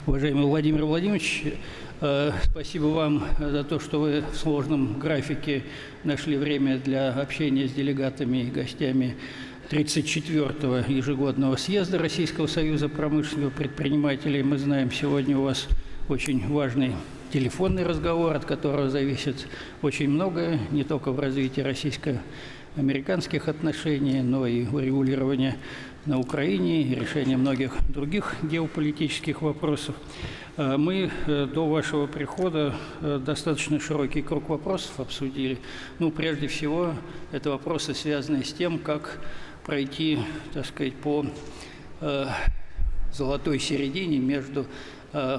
Уважаемый Владимир Владимирович, спасибо вам за то, что вы в сложном графике нашли время для общения с делегатами и гостями 34-го ежегодного съезда Российского союза промышленных предпринимателей. Мы знаем, сегодня у вас очень важный телефонный разговор, от которого зависит очень многое, не только в развитии российско-американских отношений, но и урегулирования на Украине и решение многих других геополитических вопросов. Мы до вашего прихода достаточно широкий круг вопросов обсудили. Ну, прежде всего, это вопросы, связанные с тем, как пройти, так сказать, по золотой середине между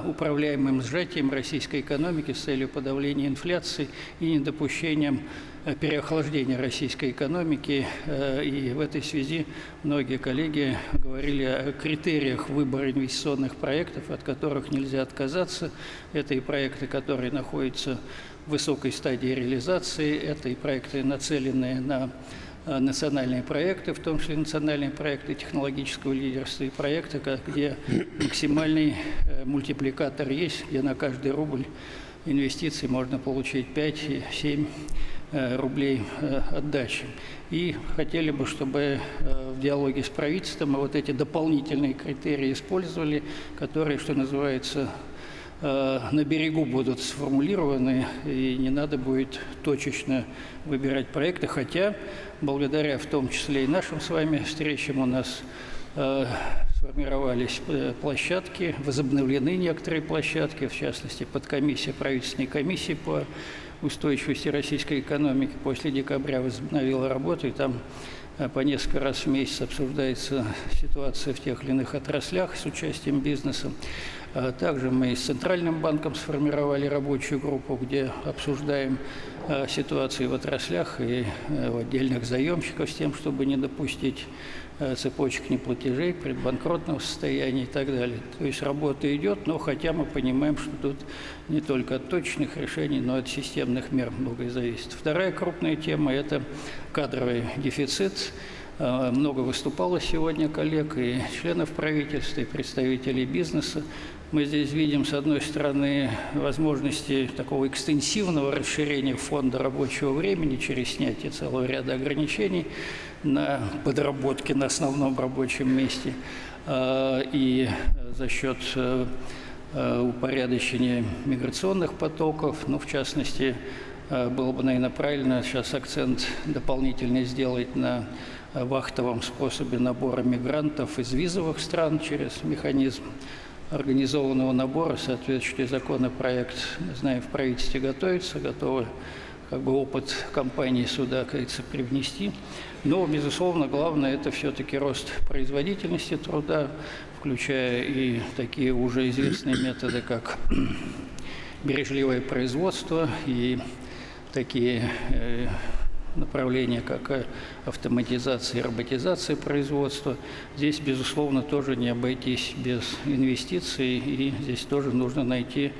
управляемым сжатием российской экономики с целью подавления инфляции и недопущением переохлаждения российской экономики. И в этой связи многие коллеги говорили о критериях выбора инвестиционных проектов, от которых нельзя отказаться. Это и проекты, которые находятся в высокой стадии реализации, это и проекты, нацеленные на национальные проекты, в том числе национальные проекты технологического лидерства, и проекты, где максимальный мультипликатор есть, где на каждый рубль инвестиций можно получить 5-7 рублей отдачи. И хотели бы, чтобы в диалоге с правительством мы вот эти дополнительные критерии использовали, которые, что называется, на берегу будут сформулированы, и не надо будет точечно выбирать проекты, хотя благодаря в том числе и нашим с вами встречам у нас сформировались площадки, возобновлены некоторые площадки, в частности, подкомиссия правительственной комиссии по устойчивости российской экономики после декабря возобновила работу, и там по несколько раз в месяц обсуждается ситуация в тех или иных отраслях с участием бизнеса. Также мы с Центральным банком сформировали рабочую группу, где обсуждаем ситуации в отраслях и в отдельных заемщиков с тем, чтобы не допустить цепочек неплатежей, предбанкротного состояния и так далее. То есть работа идет, но хотя мы понимаем, что тут не только от точных решений, но и от системных мер многое зависит. Вторая крупная тема – это кадровый дефицит. Много выступало сегодня коллег и членов правительства, и представителей бизнеса. Мы здесь видим, с одной стороны, возможности такого экстенсивного расширения фонда рабочего времени через снятие целого ряда ограничений на подработки на основном рабочем месте и за счет упорядочения миграционных потоков, ну, в частности, было бы, наверное, правильно сейчас акцент дополнительный сделать на вахтовом способе набора мигрантов из визовых стран через механизм организованного набора. Соответствующий законопроект, знаем, в правительстве готовится, готовы опыт компании сюда, как говорится, привнести. Но, безусловно, главное – это все-таки рост производительности труда, включая и такие уже известные методы, как бережливое производство и такие направления, как автоматизация и роботизация производства. Здесь, безусловно, тоже не обойтись без инвестиций, и здесь тоже нужно найти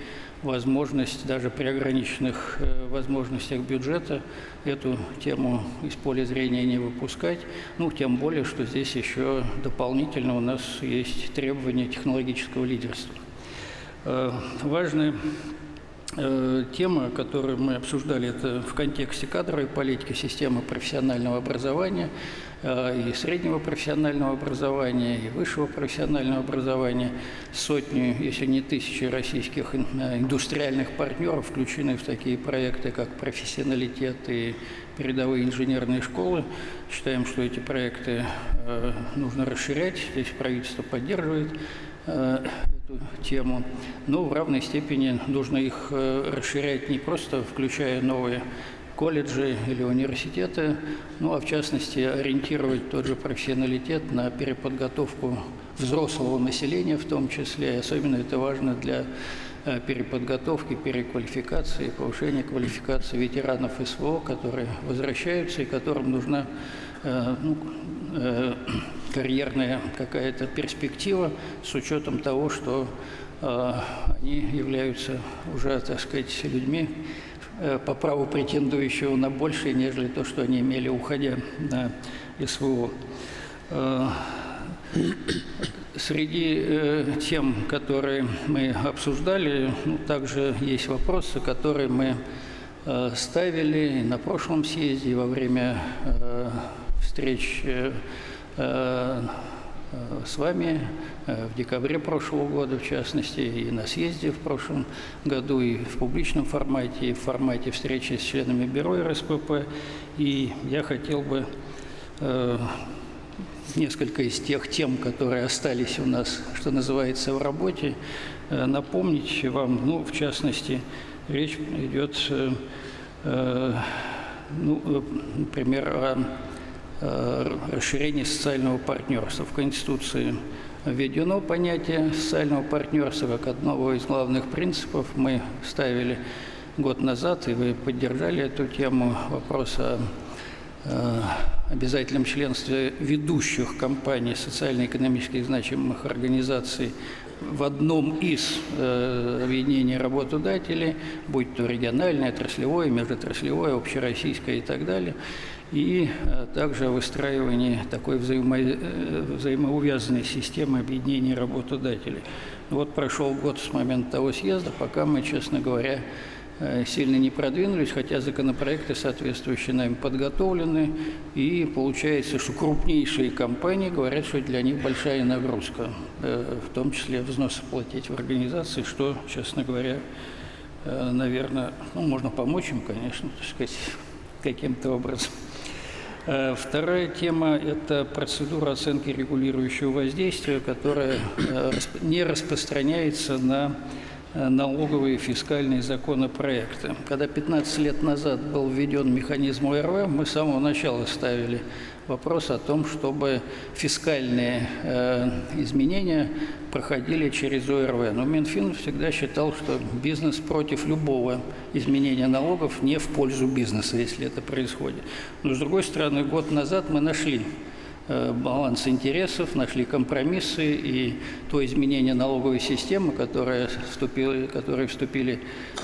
возможность, даже при ограниченных возможностях бюджета, эту тему из поля зрения не выпускать. Ну, тем более, что здесь еще дополнительно у нас есть требования технологического лидерства. Важная тема, которую мы обсуждали, это в контексте кадровой политики, системы профессионального образования и среднего профессионального образования, и высшего профессионального образования. Сотни, если не тысячи российских индустриальных партнеров включены в такие проекты, как профессионалитет и передовые инженерные школы. Считаем, что эти проекты нужно расширять. Здесь правительство поддерживает эту тему, но в равной степени нужно их расширять не просто включая новые колледжи или университеты, ну а в частности ориентировать тот же профессионалитет на переподготовку взрослого населения в том числе. И особенно это важно для переподготовки, переквалификации, повышения квалификации ветеранов СВО, которые возвращаются и которым нужна карьерная какая-то перспектива с учетом того, что они являются уже, так сказать, людьми по праву претендующего на большее, нежели то, что они имели, уходя на СВО. Среди тем, которые мы обсуждали, также есть вопросы, которые мы ставили на прошлом съезде, во время встреч с вами в декабре прошлого года, в частности, и на съезде в прошлом году, и в публичном формате, и в формате встречи с членами бюро РСПП. И я хотел бы несколько из тех тем, которые остались у нас, что называется, в работе, напомнить вам. Ну, в частности, речь идет, например, о расширении социального партнерства. В Конституции введено понятие социального партнерства как одного из главных принципов. Мы ставили год назад, и вы поддержали эту тему, вопрос о обязательном членстве ведущих компаний социально-экономически значимых организаций в одном из объединений работодателей, будь то региональное, отраслевое, межотраслевое, общероссийское и так далее. И также о выстраивании такой взаимоувязанной системы объединений работодателей. Вот прошел год с момента того съезда, пока мы, честно говоря, сильно не продвинулись, хотя законопроекты соответствующие нами подготовлены, и получается, что крупнейшие компании говорят, что для них большая нагрузка, в том числе взносы платить в организации, что, честно говоря, наверное, можно помочь им, конечно, так сказать, каким-то образом. Вторая тема – это процедура оценки регулирующего воздействия, которая не распространяется на налоговые и фискальные законопроекты. Когда 15 лет назад был введен механизм ОРВ, мы с самого начала ставили вопрос о том, чтобы фискальные изменения проходили через ОРВ. Но Минфин всегда считал, что бизнес против любого изменения налогов, не в пользу бизнеса, если это происходит. Но, с другой стороны, год назад мы нашли баланс интересов, нашли компромиссы, и то изменение налоговой системы, которые вступили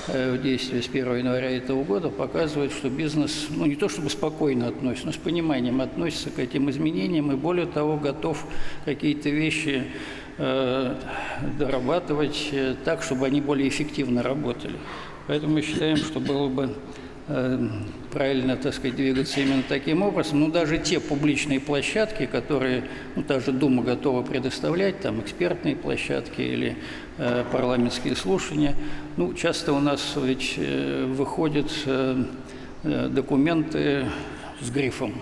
в действие с 1 января этого года, показывает, что бизнес, не то чтобы спокойно относится, но с пониманием относится к этим изменениям, и более того, готов какие-то вещи дорабатывать так, чтобы они более эффективно работали. Поэтому мы считаем, что было бы правильно, так сказать, двигаться именно таким образом. Но даже те публичные площадки, которые, та же Дума готова предоставлять, там экспертные площадки или парламентские слушания, часто у нас ведь выходят документы с грифом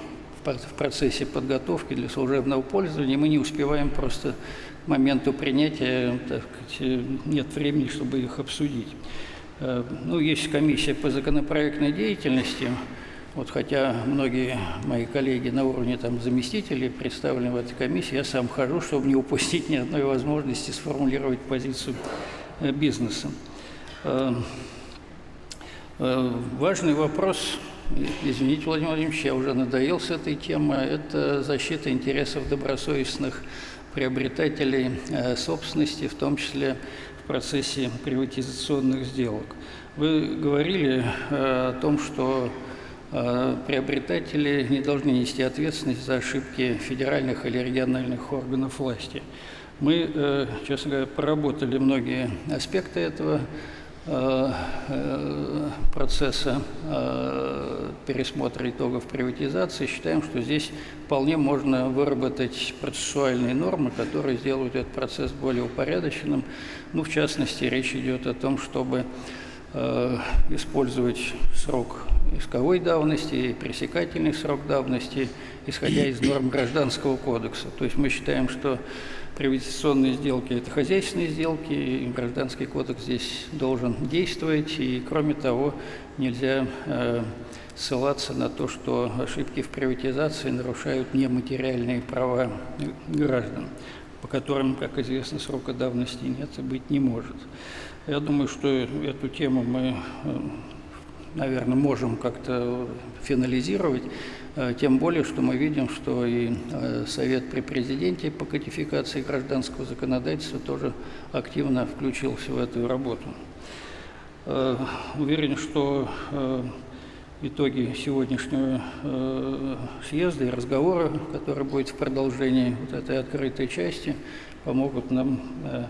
в процессе подготовки для служебного пользования, мы не успеваем просто к моменту принятия, так сказать, нет времени, чтобы их обсудить. Есть комиссия по законопроектной деятельности, хотя многие мои коллеги на уровне заместителей представлены в этой комиссии, я сам хожу, чтобы не упустить ни одной возможности сформулировать позицию бизнеса. Важный вопрос, извините, Владимир Владимирович, я уже надоел с этой темой, это защита интересов добросовестных приобретателей собственности, в том числе в процессе приватизационных сделок. Вы говорили о том, что приобретатели не должны нести ответственность за ошибки федеральных или региональных органов власти. Мы, честно говоря, проработали многие аспекты этого процесса пересмотра итогов приватизации. Считаем, что здесь вполне можно выработать процессуальные нормы, которые сделают этот процесс более упорядоченным. В частности, речь идет о том, чтобы использовать срок исковой давности и пресекательный срок давности, исходя из норм Гражданского кодекса. То есть мы считаем, что приватизационные сделки – это хозяйственные сделки, и Гражданский кодекс здесь должен действовать, и, кроме того, нельзя ссылаться на то, что ошибки в приватизации нарушают нематериальные права граждан, по которым, как известно, срока давности нет и быть не может. Я думаю, что эту тему мы, наверное, можем как-то финализировать, тем более, что мы видим, что и Совет при президенте по кодификации гражданского законодательства тоже активно включился в эту работу. Уверен, что итоги сегодняшнего съезда и разговора, который будет в продолжении вот этой открытой части, помогут нам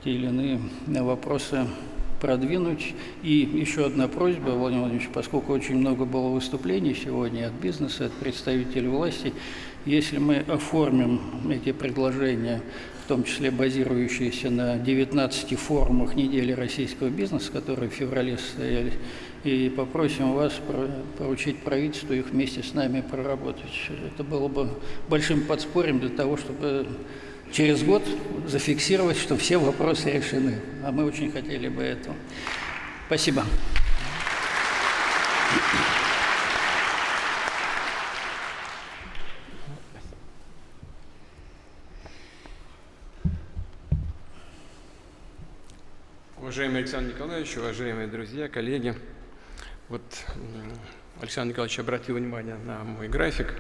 те или иные вопросы продвинуть. И еще одна просьба, Владимир Владимирович, поскольку очень много было выступлений сегодня от бизнеса, от представителей власти, если мы оформим эти предложения, в том числе базирующиеся на 19 форумах недели российского бизнеса, которые в феврале состоялись, и попросим вас поручить правительству их вместе с нами проработать. Это было бы большим подспорьем для того, чтобы через год зафиксировать, что все вопросы решены. А мы очень хотели бы этого. Спасибо. Уважаемый Александр Николаевич, уважаемые друзья, коллеги, вот Александр Николаевич обратил внимание на мой график.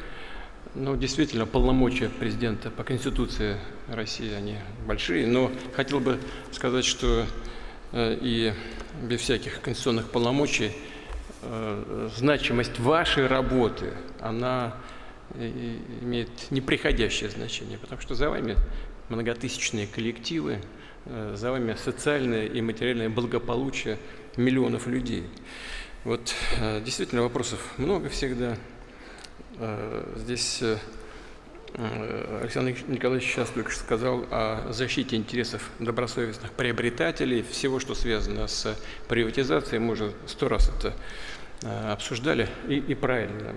Ну, действительно, полномочия президента по Конституции России, они большие, но хотел бы сказать, что и без всяких конституционных полномочий значимость вашей работы, она имеет неприходящее значение, потому что за вами многотысячные коллективы, за вами социальное и материальное благополучие миллионов людей. Вот действительно вопросов много всегда. Здесь Александр Николаевич сейчас только что сказал о защите интересов добросовестных приобретателей, всего, что связано с приватизацией. Мы уже 100 раз это обсуждали, и правильно,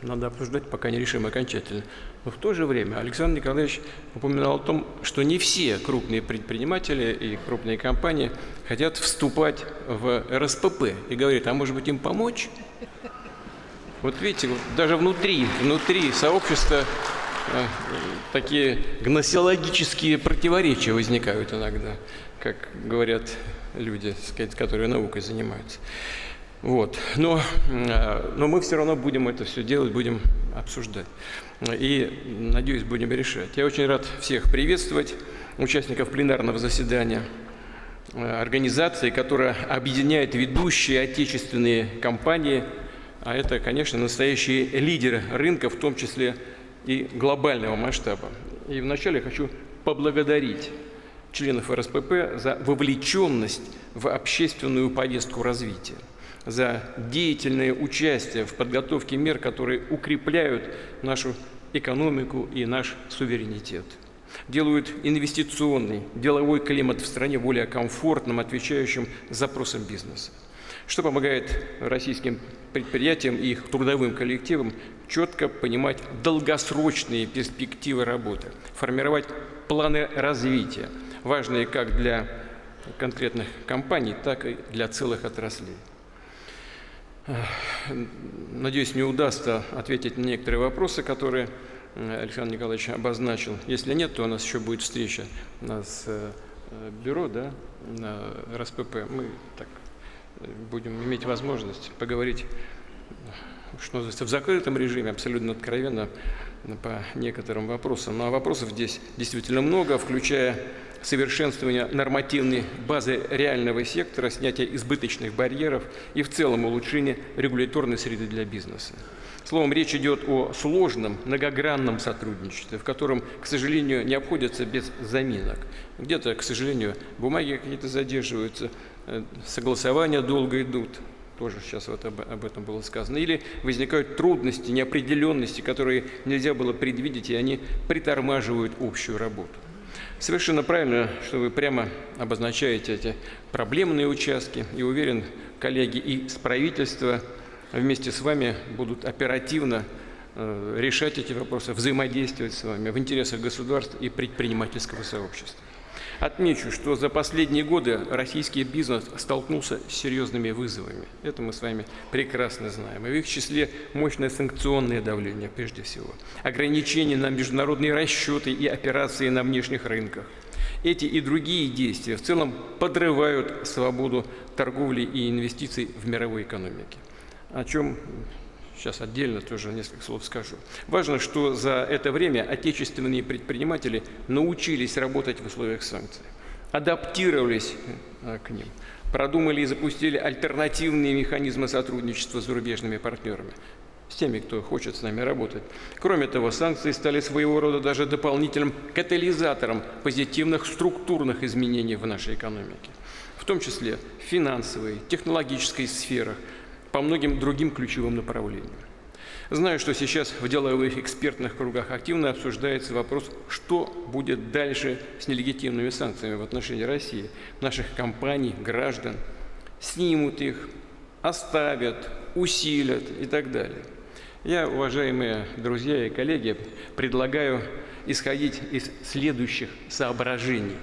надо обсуждать, пока не решим окончательно. Но в то же время Александр Николаевич упоминал о том, что не все крупные предприниматели и крупные компании хотят вступать в РСПП и говорит, а может быть им помочь? Вот видите, даже внутри сообщества такие гносеологические противоречия возникают иногда, как говорят люди, которые наукой занимаются. Вот. Но мы все равно будем это все делать, будем обсуждать. И, надеюсь, будем решать. Я очень рад всех приветствовать, участников пленарного заседания организации, которая объединяет ведущие отечественные компании, а это, конечно, настоящие лидеры рынка, в том числе и глобального масштаба. И вначале хочу поблагодарить членов РСПП за вовлеченность в общественную повестку развития, за деятельное участие в подготовке мер, которые укрепляют нашу экономику и наш суверенитет, делают инвестиционный, деловой климат в стране более комфортным, отвечающим запросам бизнеса, что помогает российским предприятиям и их трудовым коллективам четко понимать долгосрочные перспективы работы, формировать планы развития, важные как для конкретных компаний, так и для целых отраслей. Надеюсь, мне удастся ответить на некоторые вопросы, которые Александр Николаевич обозначил. Если нет, то у нас еще будет встреча с бюро, да, на РСПП. Мы так будем иметь возможность поговорить, что называется, в закрытом режиме, абсолютно откровенно по некоторым вопросам. Ну, а вопросов здесь действительно много, включая совершенствование нормативной базы реального сектора, снятие избыточных барьеров и в целом улучшение регуляторной среды для бизнеса. Словом, речь идет о сложном, многогранном сотрудничестве, в котором, к сожалению, не обходится без заминок. Где-то, к сожалению, бумаги какие-то задерживаются, согласования долго идут, тоже сейчас вот об этом было сказано, или возникают трудности, неопределенности, которые нельзя было предвидеть, и они притормаживают общую работу. Совершенно правильно, что вы прямо обозначаете эти проблемные участки, и уверен, коллеги и с правительства вместе с вами будут оперативно решать эти вопросы, взаимодействовать с вами в интересах государства и предпринимательского сообщества. Отмечу, что за последние годы российский бизнес столкнулся с серьезными вызовами. Это мы с вами прекрасно знаем. И в их числе мощное санкционное давление, прежде всего. Ограничения на международные расчеты и операции на внешних рынках. Эти и другие действия в целом подрывают свободу торговли и инвестиций в мировой экономике. О чем сейчас отдельно тоже несколько слов скажу. Важно, что за это время отечественные предприниматели научились работать в условиях санкций. адаптировались к ним, продумали и запустили альтернативные механизмы сотрудничества с зарубежными партнерами, с теми, кто хочет с нами работать. Кроме того, санкции стали своего рода даже дополнительным катализатором позитивных структурных изменений в нашей экономике, в том числе в финансовой, технологической сферах, по многим другим ключевым направлениям. Знаю, что сейчас в деловых экспертных кругах активно обсуждается вопрос, что будет дальше с нелегитимными санкциями в отношении России, наших компаний, граждан. Снимут их, оставят, усилят и так далее. Я, уважаемые друзья и коллеги, предлагаю исходить из следующих соображений.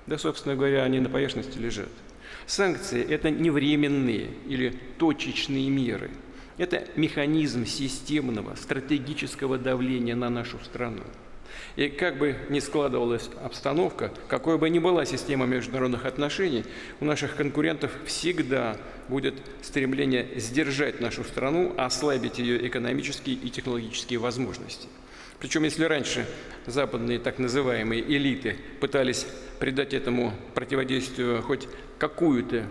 Да, собственно говоря, они на поверхности лежат. Санкции – это не временные или точечные меры. Это механизм системного, стратегического давления на нашу страну. И как бы ни складывалась обстановка, какой бы ни была система международных отношений, у наших конкурентов всегда будет стремление сдержать нашу страну, ослабить ее экономические и технологические возможности. Причем, если раньше западные так называемые элиты пытались придать этому противодействию хоть какую-то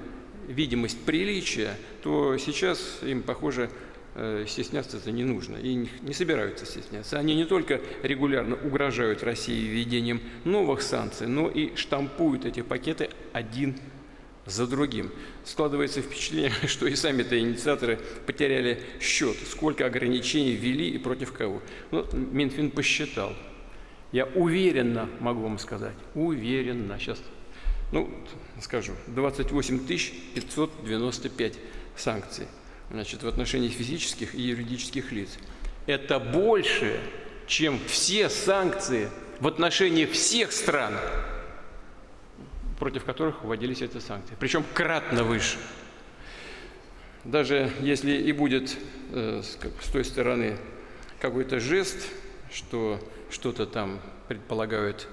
видимость приличия, то сейчас им, похоже, стесняться-то не нужно и не собираются стесняться. Они не только регулярно угрожают России введением новых санкций, но и штампуют эти пакеты один за другим. Складывается впечатление, что и сами-то инициаторы потеряли счет, сколько ограничений ввели и против кого. Ну, Минфин посчитал. Я уверенно могу вам сказать, уверенно, сейчас, скажу, 28 595 санкций. Значит, в отношении физических и юридических лиц. Это больше, чем все санкции в отношении всех стран, против которых вводились эти санкции. Причем кратно выше. Даже если и будет с той стороны какой-то жест, что что-то там предполагают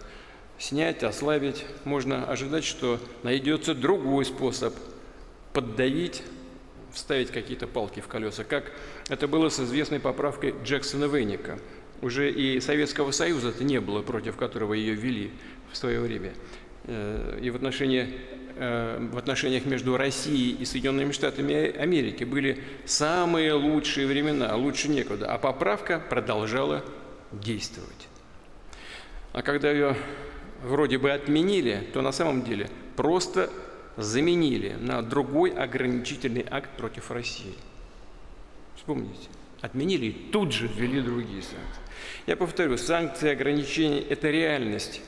снять, ослабить, можно ожидать, что найдется другой способ поддавить, вставить какие-то палки в колеса, как это было с известной поправкой Джексона-Вейника. Уже и Советского Союза-то не было, против которого ее ввели в свое время. И в отношениях между Россией и Соединенными Штатами Америки были самые лучшие времена, лучше некуда, а поправка продолжала действовать. А когда ее вроде бы отменили, то на самом деле просто заменили на другой ограничительный акт против России. Вспомните, отменили и тут же ввели другие санкции. Я повторю, санкции и ограничения – это реальность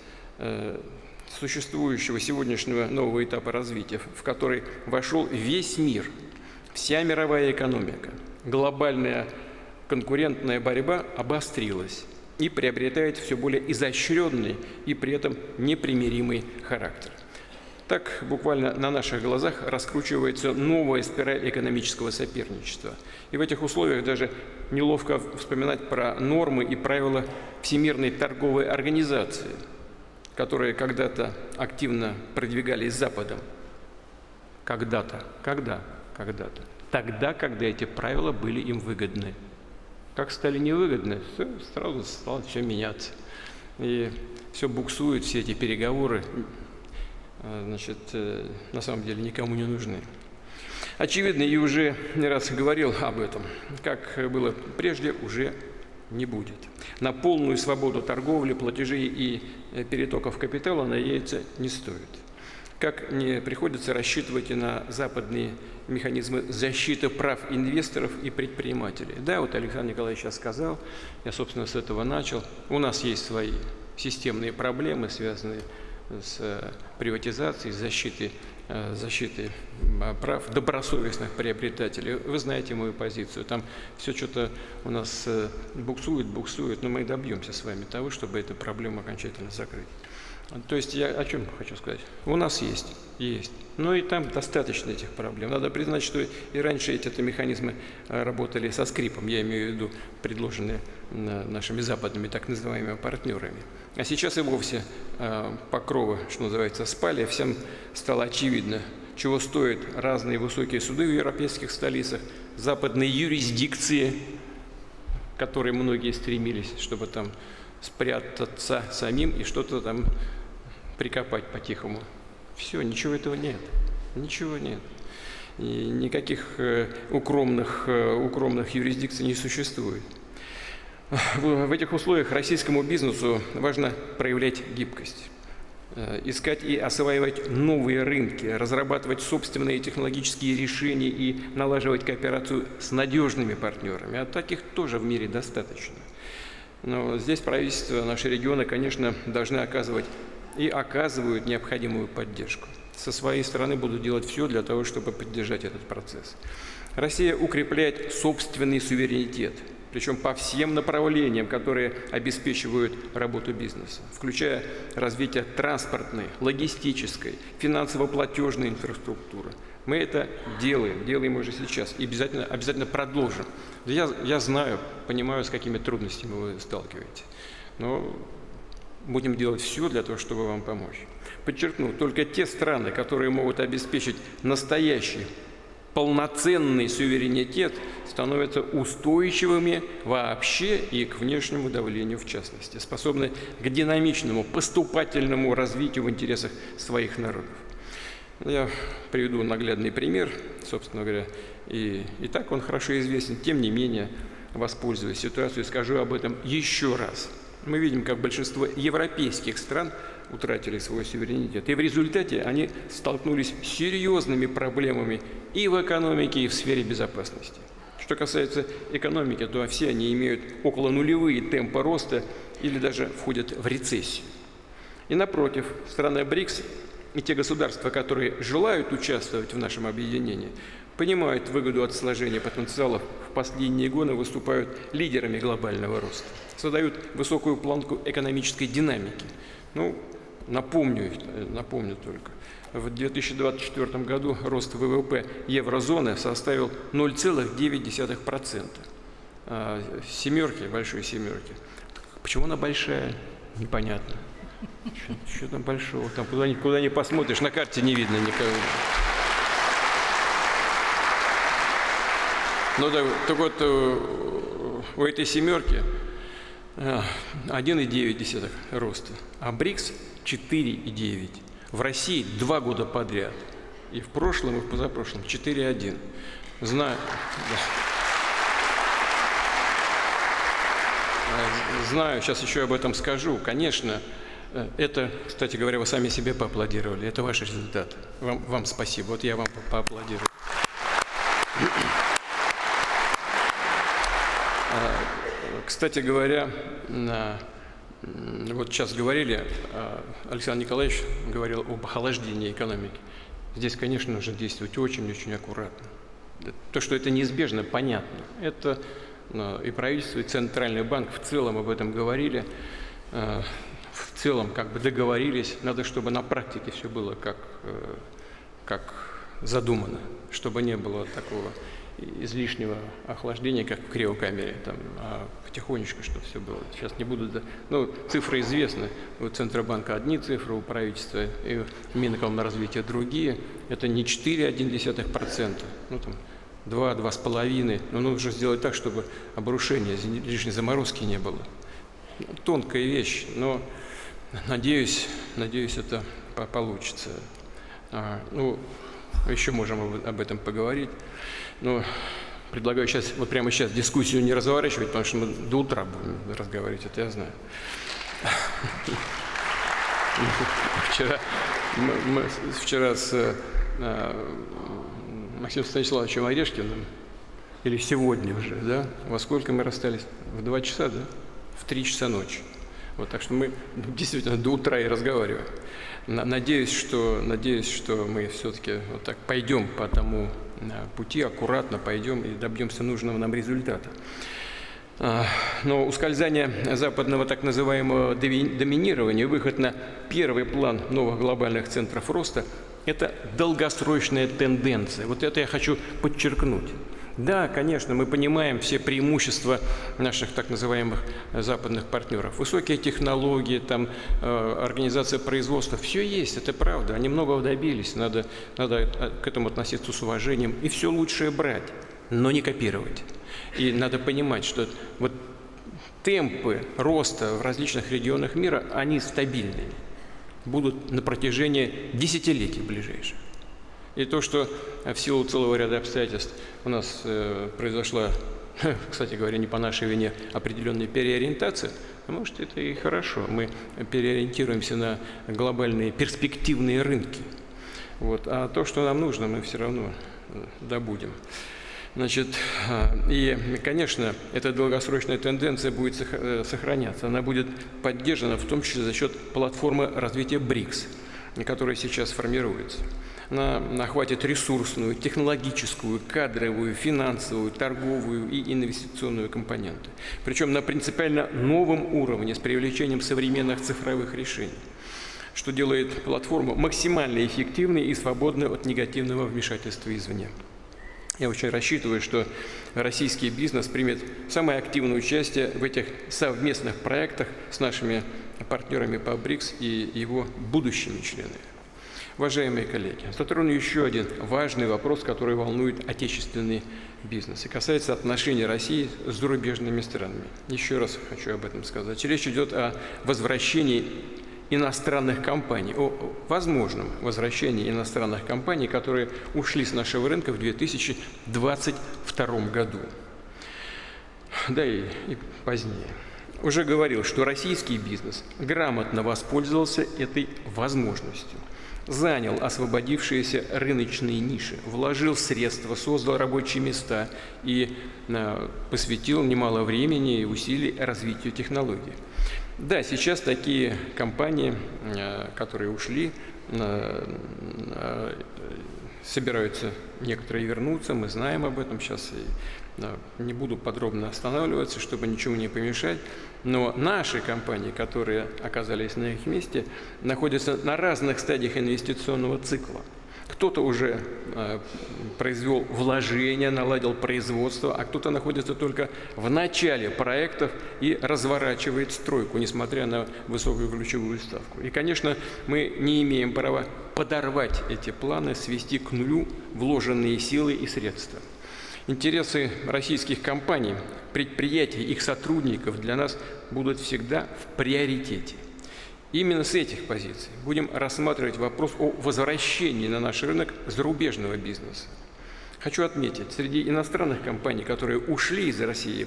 существующего сегодняшнего нового этапа развития, в который вошел весь мир, вся мировая экономика. Глобальная конкурентная борьба обострилась и приобретает все более изощренный и при этом непримиримый характер. Так, буквально на наших глазах раскручивается новая спираль экономического соперничества. И в этих условиях даже неловко вспоминать про нормы и правила Всемирной торговой организации, которые когда-то активно продвигались Западом. Когда-то. Когда-то. Тогда, когда эти правила были им выгодны. Как стали невыгодны, сразу стало все меняться. И все буксует, все эти переговоры, значит, на самом деле никому не нужны. Очевидно, и уже не раз говорил об этом, как было прежде, уже не будет. На полную свободу торговли, платежей и перетоков капитала надеяться не стоит. Как не приходится рассчитывать и на западные механизмы защиты прав инвесторов и предпринимателей. Да, вот Александр Николаевич сейчас сказал, я, собственно, с этого начал. У нас есть свои системные проблемы, связанные с приватизацией, защитой прав добросовестных приобретателей. Вы знаете мою позицию. Там все что-то у нас буксует, но мы добьемся с вами того, чтобы эту проблему окончательно закрыть. То есть я о чем хочу сказать? У нас есть. Но и там достаточно этих проблем. Надо признать, что и раньше эти механизмы работали со скрипом, я имею в виду предложенные нашими западными так называемыми партнерами. А сейчас и вовсе покровы, что называется, спали, всем стало очевидно, чего стоят разные высокие суды в европейских столицах, западные юрисдикции, к которой многие стремились, чтобы там спрятаться самим и что-то там прикопать по-тихому. Все, ничего этого нет. Ничего нет. И никаких укромных юрисдикций не существует. В этих условиях российскому бизнесу важно проявлять гибкость, искать и осваивать новые рынки, разрабатывать собственные технологические решения и налаживать кооперацию с надежными партнерами. А таких тоже в мире достаточно. Но здесь правительство, наши регионы, конечно, должны оказывать и оказывают необходимую поддержку. Со своей стороны будут делать все для того, чтобы поддержать этот процесс. Россия укрепляет собственный суверенитет, причем по всем направлениям, которые обеспечивают работу бизнеса, включая развитие транспортной, логистической, финансово-платежной инфраструктуры. Мы это делаем уже сейчас и обязательно продолжим. Я знаю, понимаю, с какими трудностями вы сталкиваетесь, но будем делать все для того, чтобы вам помочь. Подчеркну, только те страны, которые могут обеспечить настоящий полноценный суверенитет, становятся устойчивыми вообще и к внешнему давлению в частности, способны к динамичному, поступательному развитию в интересах своих народов. Я приведу наглядный пример, собственно говоря, и так он хорошо известен, тем не менее, воспользуясь ситуацией, скажу об этом еще раз. Мы видим, как большинство европейских стран утратили свой суверенитет. И в результате они столкнулись с серьезными проблемами и в экономике, и в сфере безопасности. Что касается экономики, то все они имеют около нулевые темпы роста или даже входят в рецессию. И напротив, страны БРИКС и те государства, которые желают участвовать в нашем объединении, понимают выгоду от сложения потенциалов, в последние годы выступают лидерами глобального роста, создают высокую планку экономической динамики. Напомню только, в 2024 году рост ВВП еврозоны составил 0,9%. Семерки, большой семерки. Почему она большая? Непонятно. Что там большого? Там куда ни посмотришь, на карте не видно никого. Так вот, у этой семерки 1,9 роста, а БРИКС 4,9. В России 2 года подряд. И в прошлом, и в позапрошлом 4,1. Знаю, сейчас еще об этом скажу. Конечно, это, кстати говоря, вы сами себе поаплодировали. Это ваш результат. Вам спасибо. Вот я вам поаплодирую. Кстати говоря, вот сейчас говорили, Александр Николаевич говорил об охлаждении экономики. Здесь, конечно, нужно действовать очень-очень аккуратно. То, что это неизбежно, понятно. Это и правительство, и Центральный банк в целом об этом говорили, в целом как бы договорились. Надо, чтобы на практике все было как задумано, чтобы не было такого излишнего охлаждения, как в криокамере, а потихонечку, чтобы все было. Сейчас не буду... цифры известны. У Центробанка одни цифры, у правительства и Минэкономразвития другие. Это не 4,1%, 2-2,5%. Но нужно сделать так, чтобы обрушения, лишней заморозки не было. Тонкая вещь, но надеюсь, это получится. Еще можем об этом поговорить. Но предлагаю прямо сейчас дискуссию не разворачивать, потому что мы до утра будем разговаривать, это я знаю. Вчера с Максимом Станиславовичем Орешкиным, или сегодня уже, да? Во сколько мы расстались? В 2 часа, да? В 3 часа ночи. Так что мы действительно до утра и разговариваем. Надеюсь, что мы все-таки так пойдем по тому пути, аккуратно пойдем и добьемся нужного нам результата. Но ускользание западного так называемого доминирования, выход на первый план новых глобальных центров роста – это долгосрочная тенденция. Вот это я хочу подчеркнуть. Да, конечно, мы понимаем все преимущества наших так называемых западных партнеров. Высокие технологии, организация производства, все есть, это правда. Они многого добились, надо к этому относиться с уважением и все лучшее брать, но не копировать. И надо понимать, что темпы роста в различных регионах мира, они стабильные. будут на протяжении десятилетий ближайших. И то, что в силу целого ряда обстоятельств у нас произошла, кстати говоря, не по нашей вине, определенная переориентация, может, это и хорошо. Мы переориентируемся на глобальные перспективные рынки. Вот. А то, что нам нужно, мы все равно добудем. Значит, и, конечно, эта долгосрочная тенденция будет сохраняться. Она будет поддержана в том числе за счет платформы развития БРИКС, которая сейчас формируется. Она охватит ресурсную, технологическую, кадровую, финансовую, торговую и инвестиционную компоненты. Причем на принципиально новом уровне с привлечением современных цифровых решений, что делает платформу максимально эффективной и свободной от негативного вмешательства извне. Я очень рассчитываю, что российский бизнес примет самое активное участие в этих совместных проектах с нашими партнерами по БРИКС и его будущими членами. Уважаемые коллеги, затрону еще один важный вопрос, который волнует отечественный бизнес и касается отношений России с зарубежными странами. Еще раз хочу об этом сказать. Речь идет о возвращении иностранных компаний, о возможном возвращении иностранных компаний, которые ушли с нашего рынка в 2022 году, да и позднее. Уже говорил, что российский бизнес грамотно воспользовался этой возможностью, занял освободившиеся рыночные ниши, вложил средства, создал рабочие места и посвятил немало времени и усилий развитию технологий. Да, сейчас такие компании, которые ушли, собираются некоторые вернуться, мы знаем об этом сейчас, и не буду подробно останавливаться, чтобы ничего не помешать, но наши компании, которые оказались на их месте, находятся на разных стадиях инвестиционного цикла. Кто-то уже произвел вложения, наладил производство, а кто-то находится только в начале проектов и разворачивает стройку, несмотря на высокую ключевую ставку. И, конечно, мы не имеем права подорвать эти планы, свести к нулю вложенные силы и средства. Интересы российских компаний, предприятий, их сотрудников для нас будут всегда в приоритете. Именно с этих позиций будем рассматривать вопрос о возвращении на наш рынок зарубежного бизнеса. Хочу отметить, среди иностранных компаний, которые ушли из России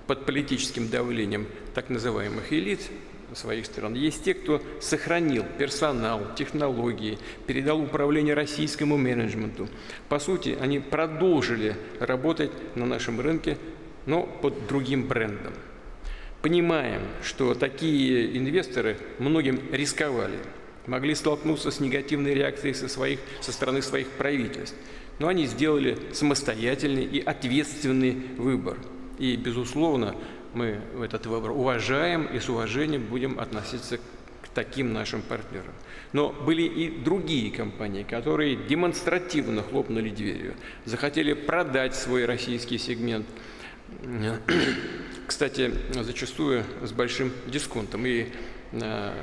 под политическим давлением так называемых элит своих стран, есть те, кто сохранил персонал, технологии, передал управление российскому менеджменту. По сути, они продолжили работать на нашем рынке, но под другим брендом. Понимаем, что такие инвесторы многим рисковали, могли столкнуться с негативной реакцией со стороны своих правительств, но они сделали самостоятельный и ответственный выбор. И, безусловно, мы этот выбор уважаем и с уважением будем относиться к таким нашим партнерам. Но были и другие компании, которые демонстративно хлопнули дверью, захотели продать свой российский сегмент, кстати, зачастую с большим дисконтом, и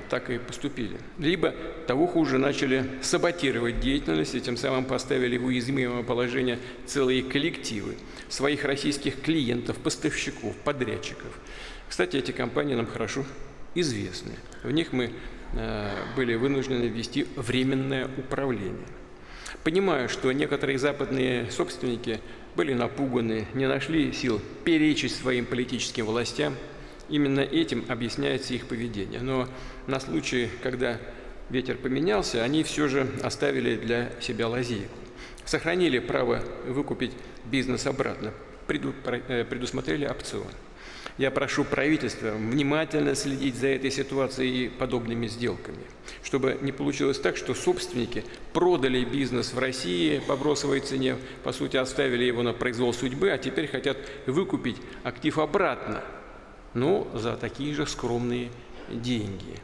так и поступили. Либо, того хуже, начали саботировать деятельность и тем самым поставили в уязвимое положение целые коллективы своих российских клиентов, поставщиков, подрядчиков. Кстати, эти компании нам хорошо известны. В них мы были вынуждены ввести временное управление. Понимаю, что некоторые западные собственники были напуганы, не нашли сил перечить своим политическим властям. Именно этим объясняется их поведение. Но на случай, когда ветер поменялся, они все же оставили для себя лазейку. Сохранили право выкупить бизнес обратно, предусмотрели опцион. Я прошу правительства внимательно следить за этой ситуацией и подобными сделками, чтобы не получилось так, что собственники продали бизнес в России по бросовой цене, по сути, оставили его на произвол судьбы, а теперь хотят выкупить актив обратно, но за такие же скромные деньги.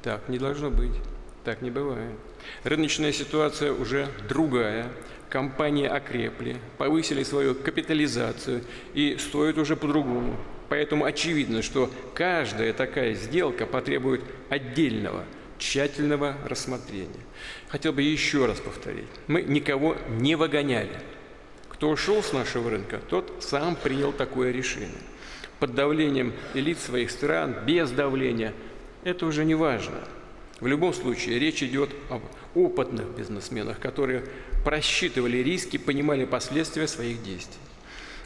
Так не должно быть, так не бывает. Рыночная ситуация уже другая. Компании окрепли, повысили свою капитализацию и стоят уже по-другому. Поэтому очевидно, что каждая такая сделка потребует отдельного, тщательного рассмотрения. Хотел бы еще раз повторить. Мы никого не выгоняли. Кто ушел с нашего рынка, тот сам принял такое решение. Под давлением элит своих стран, без давления, это уже не важно. В любом случае, речь идет об опытных бизнесменах, которые просчитывали риски, понимали последствия своих действий.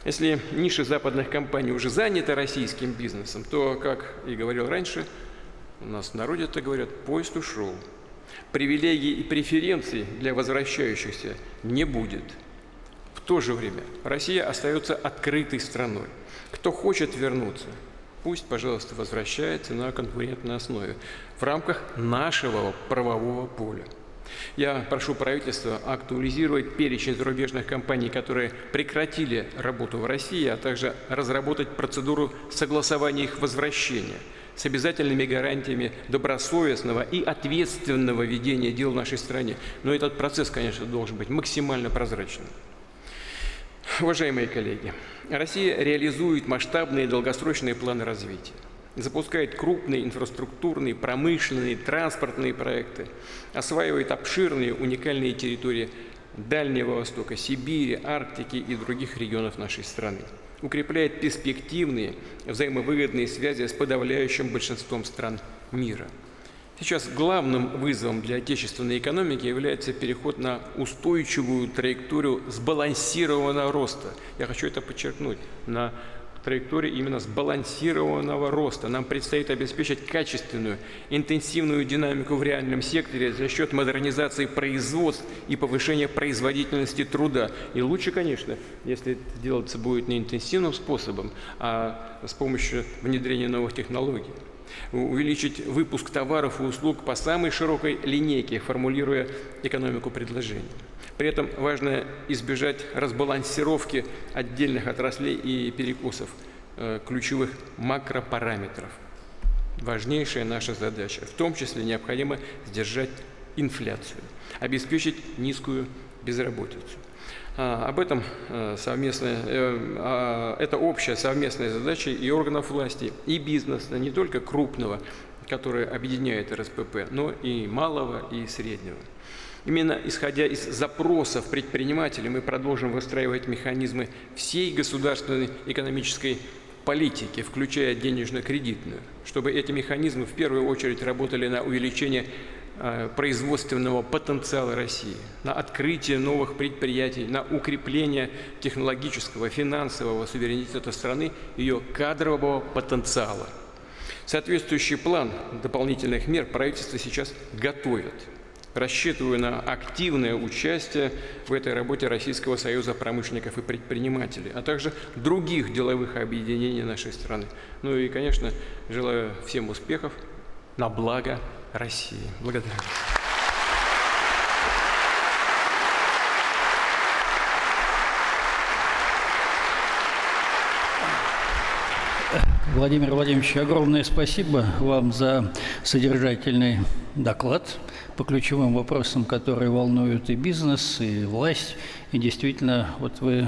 Если ниша западных компаний уже занята российским бизнесом, то, как и говорил раньше, у нас в народе это говорят, поезд ушел. Привилегий и преференций для возвращающихся не будет. В то же время Россия остается открытой страной. Кто хочет вернуться, пусть, пожалуйста, возвращается на конкурентной основе в рамках нашего правового поля. Я прошу правительства актуализировать перечень зарубежных компаний, которые прекратили работу в России, а также разработать процедуру согласования их возвращения с обязательными гарантиями добросовестного и ответственного ведения дел в нашей стране. Но этот процесс, конечно, должен быть максимально прозрачным. Уважаемые коллеги, Россия реализует масштабные долгосрочные планы развития, запускает крупные инфраструктурные, промышленные, транспортные проекты, осваивает обширные уникальные территории Дальнего Востока, Сибири, Арктики и других регионов нашей страны, укрепляет перспективные взаимовыгодные связи с подавляющим большинством стран мира. Сейчас главным вызовом для отечественной экономики является переход на устойчивую траекторию сбалансированного роста. Я хочу это подчеркнуть, на траектории именно сбалансированного роста. Нам предстоит обеспечить качественную, интенсивную динамику в реальном секторе за счет модернизации производств и повышения производительности труда. И лучше, конечно, если это делаться будет не интенсивным способом, а с помощью внедрения новых технологий. Увеличить выпуск товаров и услуг по самой широкой линейке, формулируя экономику предложений. При этом важно избежать разбалансировки отдельных отраслей и перекосов ключевых макропараметров. Важнейшая наша задача. В том числе необходимо сдержать инфляцию, обеспечить низкую безработицу. Об этом это общая совместная задача и органов власти, и бизнеса, не только крупного, который объединяет РСПП, но и малого, и среднего. Именно исходя из запросов предпринимателей мы продолжим выстраивать механизмы всей государственной экономической политики, включая денежно-кредитную, чтобы эти механизмы в первую очередь работали на увеличение производственного потенциала России, на открытие новых предприятий, на укрепление технологического, финансового суверенитета страны, ее кадрового потенциала. Соответствующий план дополнительных мер правительство сейчас готовит. Рассчитываю на активное участие в этой работе Российского союза промышленников и предпринимателей, а также других деловых объединений нашей страны. Ну и, конечно, желаю всем успехов на благо России. Благодарю. Владимир Владимирович, огромное спасибо вам за содержательный доклад по ключевым вопросам, которые волнуют и бизнес, и власть. И действительно, вот вы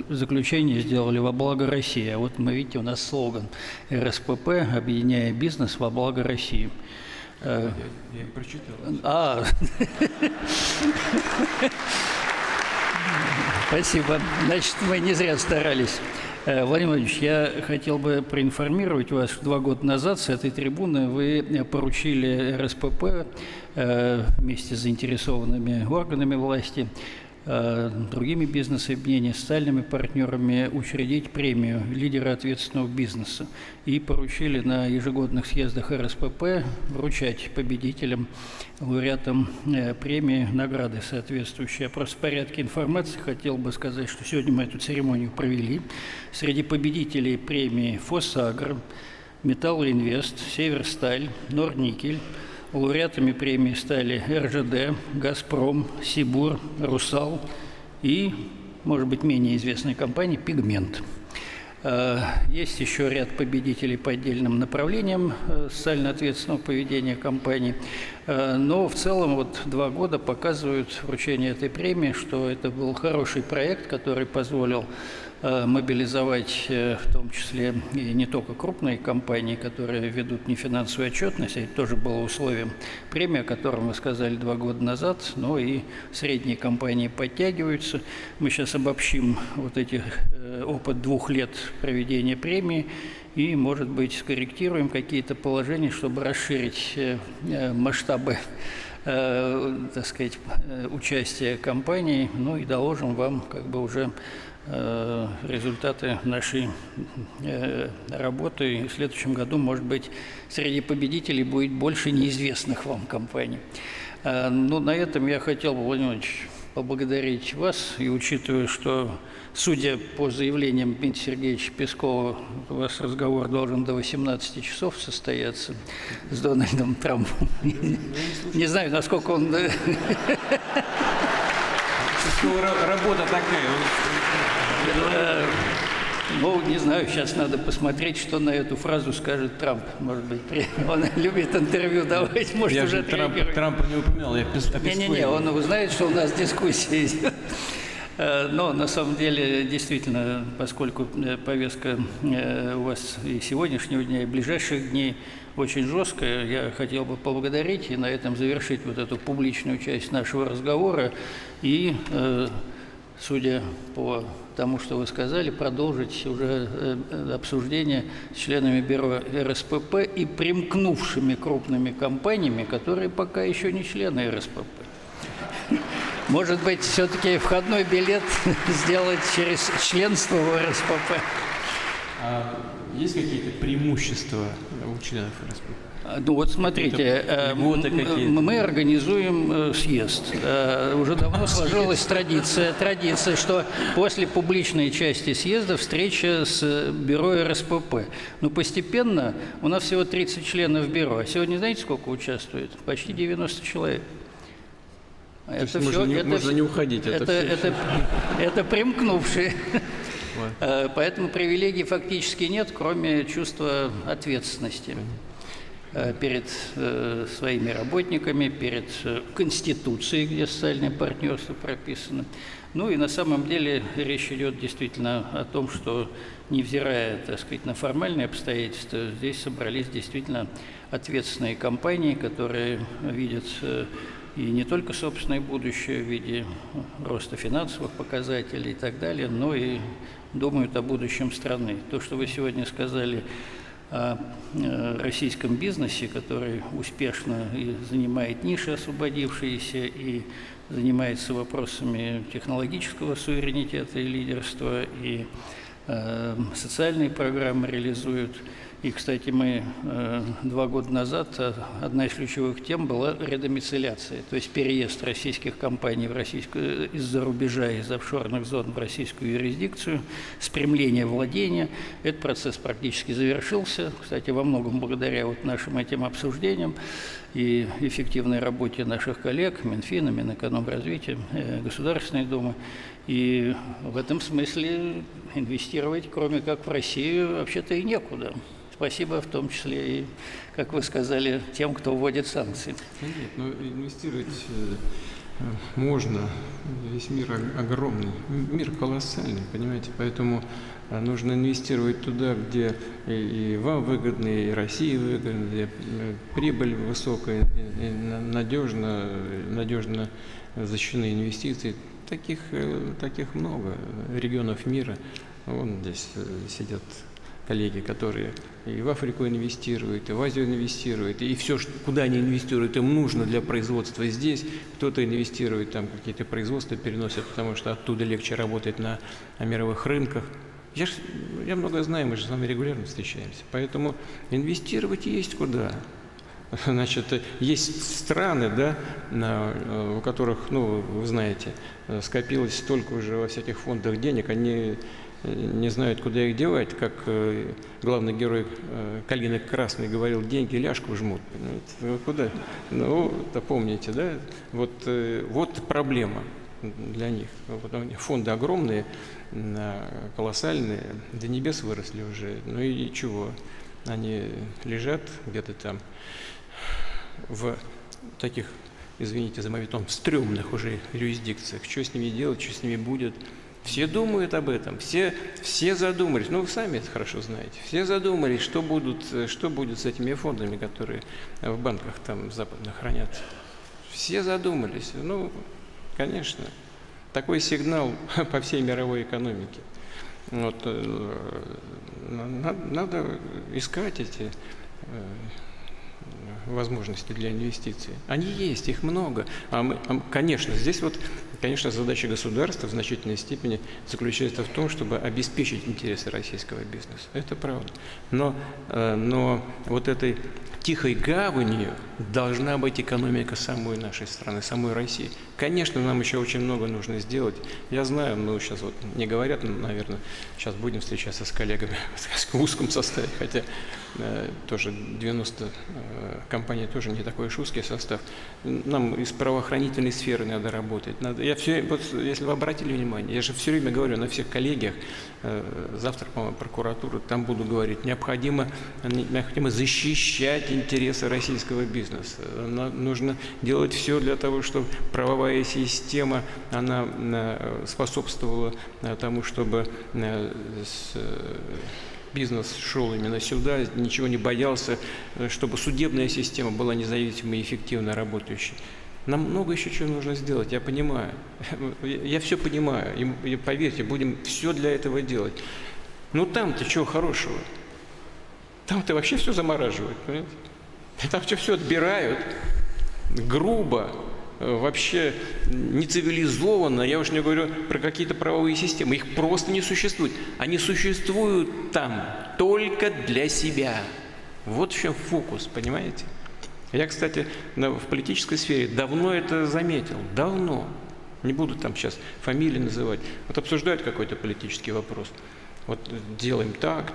заключение сделали во благо России. А вот мы, видите, у нас слоган РСПП «Объединяя бизнес во благо России». Я прочитал. Спасибо. Значит, мы не зря старались. Владимир Владимирович, я хотел бы проинформировать вас, что 2 года назад с этой трибуны вы поручили РСПП вместе с заинтересованными органами власти, другими бизнес-объединениями, социальными партнерами учредить премию «Лидеры ответственного бизнеса» и поручили на ежегодных съездах РСПП вручать победителям, лауреатам премии, награды соответствующие. Я просто в порядке информации хотел бы сказать, что сегодня мы эту церемонию провели. Среди победителей премии «Фосагро», «Металлоинвест», «Северсталь», «Норникель». Лауреатами премии стали РЖД, «Газпром», «Сибур», «Русал» и, может быть, менее известная компания «Пигмент». Есть еще ряд победителей по отдельным направлениям социально ответственного поведения компаний. Но в целом вот 2 года показывают вручение этой премии, что это был хороший проект, который позволил мобилизовать в том числе и не только крупные компании, которые ведут нефинансовую отчетность, это тоже было условием премии, о котором вы сказали 2 года назад, но и средние компании подтягиваются. Мы сейчас обобщим вот эти опыт 2 лет проведения премии и, может быть, скорректируем какие-то положения, чтобы расширить масштабы, так сказать, участия компаний, ну и доложим вам как бы уже результаты нашей работы. И в следующем году, может быть, среди победителей будет больше неизвестных вам компаний. Ну, на этом я хотел бы, Владимир Владимирович, поблагодарить вас. И учитывая, что, судя по заявлениям Дмитрия Сергеевича Пескова, у вас разговор должен до 18 часов состояться с Дональдом Трампом. Не знаю, насколько он... Работа такая. Ну, не знаю, сейчас надо посмотреть, что на эту фразу скажет Трамп. Может быть, он любит интервью давать, может, Я уже же Трампа не упоминал, я Не-не-не, он знает, что у нас дискуссия идет. Но на самом деле, действительно, поскольку повестка у вас и сегодняшнего дня, и ближайших дней очень жесткая, я хотел бы поблагодарить и на этом завершить вот эту публичную часть нашего разговора и, судя по тому, что вы сказали, продолжить уже обсуждение с членами бюро РСПП и примкнувшими крупными компаниями, которые пока еще не члены РСПП. Может быть, все-таки входной билет сделать через членство в РСПП. А есть какие-то преимущества у членов РСПП? Ну вот смотрите, мы организуем съезд. Уже давно сложилась традиция, что после публичной части съезда встреча с бюро РСПП. Но постепенно у нас всего 30 членов бюро. А сегодня знаете, сколько участвует? Почти 90 человек. Это можно не уходить. Это примкнувшие. Поэтому привилегий фактически нет, кроме чувства ответственности перед своими работниками, перед Конституцией, где социальное партнерство прописано. Ну и на самом деле речь идет действительно о том, что, невзирая, так сказать, на формальные обстоятельства, здесь собрались действительно ответственные компании, которые видят и не только собственное будущее в виде роста финансовых показателей и так далее, но и думают о будущем страны. То, что вы сегодня сказали о российском бизнесе, который успешно и занимает ниши освободившиеся, и занимается вопросами технологического суверенитета и лидерства, и социальные программы реализуют. И, кстати, мы 2 года назад, одна из ключевых тем была редомицеляция, то есть переезд российских компаний из-за рубежа, из офшорных зон в российскую юрисдикцию, спрямление владения. Этот процесс практически завершился, кстати, во многом благодаря вот нашим этим обсуждениям и эффективной работе наших коллег, Минфина, Минэкономразвития, Государственной Думы. И в этом смысле инвестировать, кроме как в Россию, вообще-то и некуда. Спасибо в том числе и, как вы сказали, тем, кто вводит санкции. Нет, но инвестировать можно. Весь мир огромный, мир колоссальный, понимаете? Поэтому нужно инвестировать туда, где и вам выгодно, и России выгодно, где прибыль высокая, и надежно защищены инвестиции. Таких много регионов мира. Вон здесь сидят коллеги, которые и в Африку инвестируют, и в Азию инвестируют, и все, куда они инвестируют, им нужно для производства здесь. Кто-то инвестирует, там какие-то производства переносят, потому что оттуда легче работать на мировых рынках. Я много знаю, мы же с вами регулярно встречаемся. Поэтому инвестировать есть куда. Значит, есть страны, да, у которых, ну, вы знаете, скопилось столько уже во всяких фондах денег, они не знают, куда их девать, как главный герой Калины Красной говорил, деньги ляжку жмут. Понимаете? Куда? Ну, это помните, да? Вот проблема для них. Фонды огромные, колоссальные, до небес выросли уже. Ну и чего? Они лежат где-то там в таких, извините за моветон, стрёмных уже юрисдикциях. Что с ними делать, что с ними будет, Все думают об этом, все задумались, ну вы сами это хорошо знаете, все задумались, что будет с этими фондами, которые в банках там западных хранятся. Все задумались, ну, конечно, такой сигнал по всей мировой экономике. Вот, надо искать эти возможности для инвестиций. Они есть, их много. Конечно, здесь вот, конечно, задача государства в значительной степени заключается в том, чтобы обеспечить интересы российского бизнеса. Это правда. Но вот этой тихой гаванью должна быть экономика самой нашей страны, самой России. Конечно, нам еще очень много нужно сделать. Я знаю, ну сейчас вот не говорят, наверное, сейчас будем встречаться с коллегами в узком составе, хотя тоже 90 компаний тоже не такой уж узкий состав. Нам из правоохранительной сферы надо работать. Вот, если вы обратили внимание, я же все время говорю на всех коллегиях, завтра, по-моему, прокуратура, там буду говорить, необходимо защищать интересы российского бизнеса. Нужно делать все для того, чтобы правовая система, она способствовала тому, чтобы бизнес шел именно сюда, ничего не боялся, чтобы судебная система была независимой и эффективно работающей. Нам много еще чего нужно сделать, я понимаю. Я все понимаю, и поверьте, будем все для этого делать. Но там-то чего хорошего? Там-то вообще все замораживают, понимаете? Там все отбирают, грубо, вообще нецивилизованно. Я уж не говорю про какие-то правовые системы. Их просто не существует. Они существуют там только для себя. Вот в чем фокус, понимаете? Я, кстати, в политической сфере давно это заметил. Давно. Не буду там сейчас фамилии называть. Вот обсуждают какой-то политический вопрос. Вот делаем так.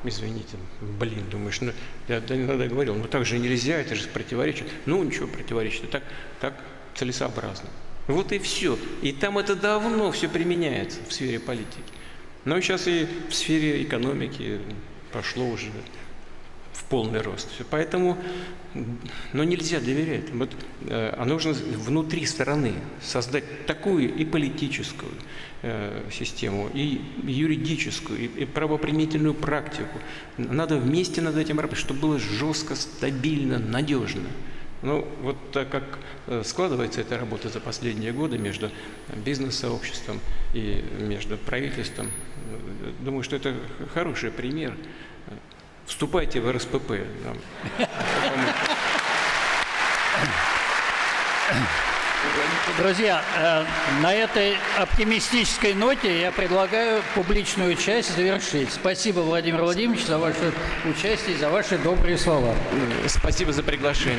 Извините, думаешь, ну, я иногда говорил, ну так же нельзя, это же противоречит. Ну, ничего противоречит, так целесообразно. Вот и все. И там это давно все применяется в сфере политики. Но сейчас и в сфере экономики пошло уже в полный рост. Поэтому, нельзя доверять. Вот, нужно внутри страны создать такую и политическую систему, и юридическую, и правоприменительную практику. Надо вместе над этим работать, чтобы было жестко, стабильно, надежно. Ну, вот так как складывается эта работа за последние годы между бизнес-сообществом и между правительством, думаю, что это хороший пример. Вступайте в РСПП. Друзья, на этой оптимистической ноте я предлагаю публичную часть завершить. Спасибо, Владимир Владимирович, за ваше участие и за ваши добрые слова. Спасибо за приглашение.